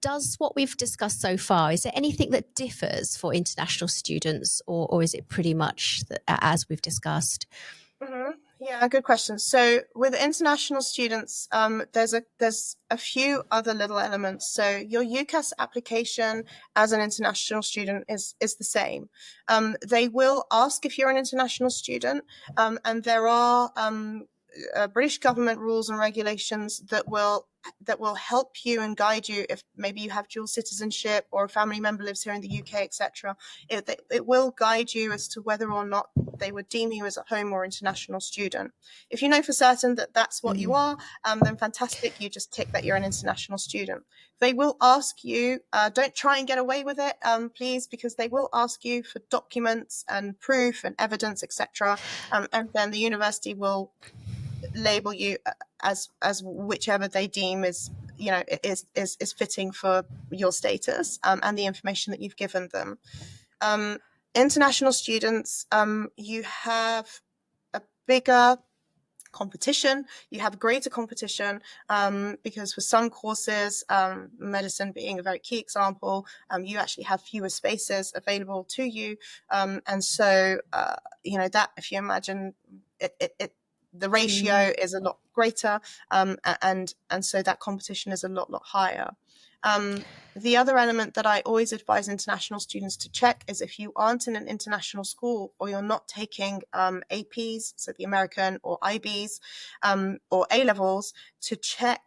does what we've discussed so far, is there anything that differs for international students, or is it pretty much as we've discussed? Mm-hmm. Yeah, good question. So with international students, there's a few other little elements. So your UCAS application as an international student is the same. They will ask if you're an international student, and there are British government rules and regulations that will help you and guide you if maybe you have dual citizenship or a family member lives here in the UK, etc. It will guide you as to whether or not they would deem you as a home or international student. If you know for certain that that's what you are, then fantastic. You just tick that you're an international student. They will ask you, don't try and get away with it, please, because they will ask you for documents and proof and evidence, etc. And then the university will label you as whichever they deem is fitting for your status, and the information that you've given them. International students, you have a bigger competition, you have greater competition, because for some courses, medicine being a very key example, you actually have fewer spaces available to you, and so that, if you imagine it the ratio is a lot greater, and so that competition is a lot higher. The other element that I always advise international students to check is if you aren't in an international school, or you're not taking APs, so the American, or IBs, or A-levels, to check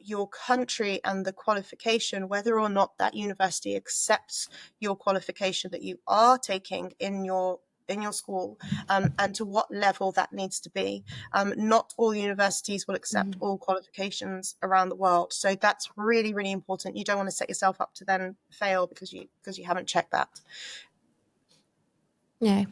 your country and the qualification, whether or not that university accepts your qualification that you are taking in your school, and to what level that needs to be. Not all universities will accept all qualifications around the world, so that's really, really important. You don't want to set yourself up to then fail because you haven't checked that. Yeah,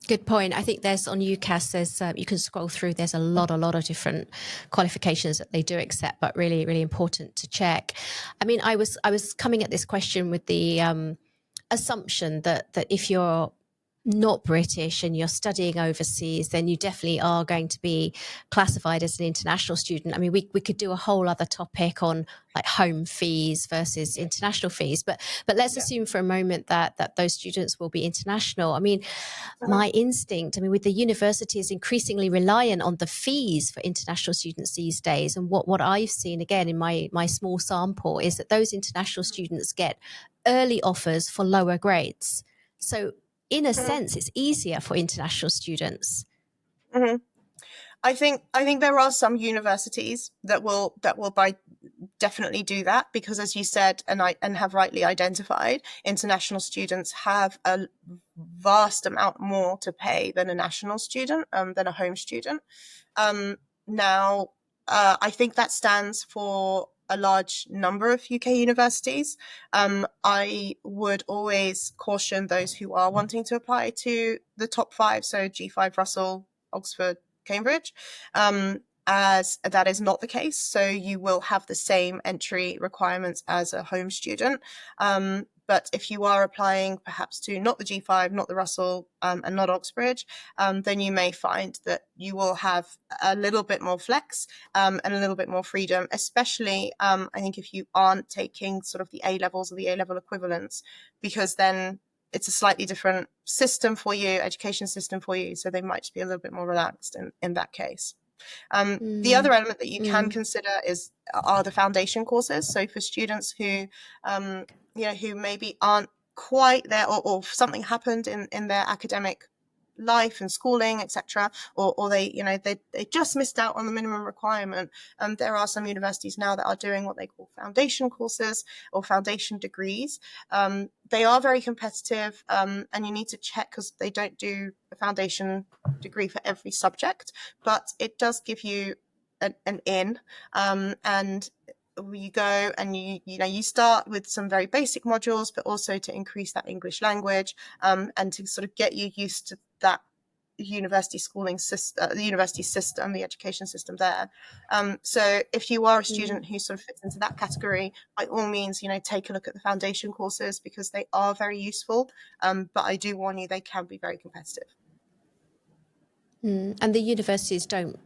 good point. I think there's on UCAS, there's you can scroll through. There's a lot of different qualifications that they do accept, but really, really important to check. I mean, I was coming at this question with the assumption that if you're not British and you're studying overseas, then you definitely are going to be classified as an international student. I mean, we could do a whole other topic on like home fees versus international fees, but let's assume for a moment that those students will be international. I mean, my instinct, I mean, with the universities increasingly reliant on the fees for international students these days, and what I've seen again in my small sample is that those international students get early offers for lower grades. So in a sense, it's easier for international students. Mm-hmm. I think there are some universities that will definitely do that, because, as you said, and have rightly identified, international students have a vast amount more to pay than a national student, than a home student. Now, I think that stands for a large number of UK universities. I would always caution those who are wanting to apply to the top 5, so G5, Russell, Oxford, Cambridge, as that is not the case. So you will have the same entry requirements as a home student. But if you are applying perhaps to not the G5, not the Russell, and not Oxbridge, then you may find that you will have a little bit more flex, and a little bit more freedom, especially I think if you aren't taking sort of the A-levels or the A-level equivalents, because then it's a slightly different system for you, education system for you. So they might just be a little bit more relaxed in that case. The other element that you can consider are the foundation courses. So for students who, who maybe aren't quite there, or something happened in their academic life and schooling, etc., or they just missed out on the minimum requirement. There are some universities now that are doing what they call foundation courses or foundation degrees. They are very competitive, and you need to check, because they don't do a foundation degree for every subject, but it does give you an in, and you go and you start with some very basic modules, but also to increase that English language, and to sort of get you used to that university schooling system, the university system, the education system there. So if you are a student who sort of fits into that category, by all means, take a look at the foundation courses, because they are very useful. But I do warn you, they can be very competitive. And the universities don't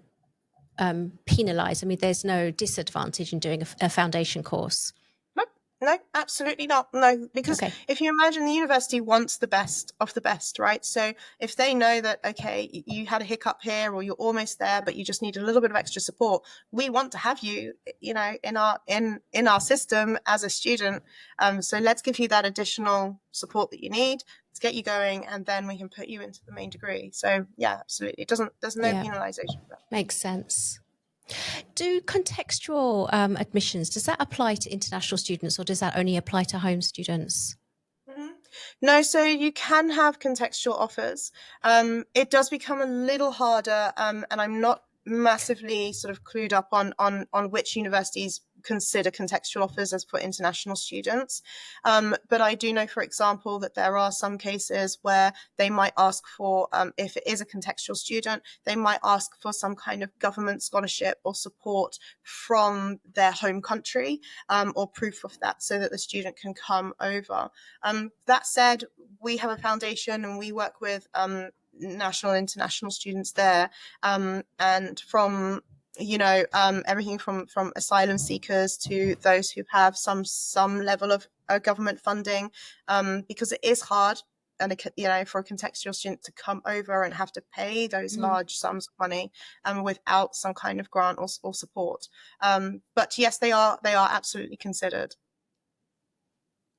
penalise. I mean, there's no disadvantage in doing a foundation course. Nope. No, absolutely not. No, because Okay. if you imagine the university wants the best of the best, right? So if they know that, okay, you had a hiccup here or you're almost there, but you just need a little bit of extra support, we want to have you, you know, in our system as a student. So let's give you that additional support that you need. Let's get you going, and then we can put you into the main degree. So yeah, absolutely. There's no Yeah, penalization for that. makes sense. Do contextual admissions, does that apply to international students or does that only apply to home students? Mhm. No, so you can have contextual offers. It does become a little harder, and I'm not massively sort of clued up on which universities consider contextual offers as for international students. But I do know, for example, that there are some cases where they might ask for, if it is a contextual student, they might ask for some kind of government scholarship or support from their home country, or proof of that, so that the student can come over. That said, we have a foundation and we work with national and international students there, and from everything from asylum seekers to those who have some level of government funding, because it is hard, and for a contextual student to come over and have to pay those Mm. large sums of money, without some kind of grant or support. But yes, they are absolutely considered.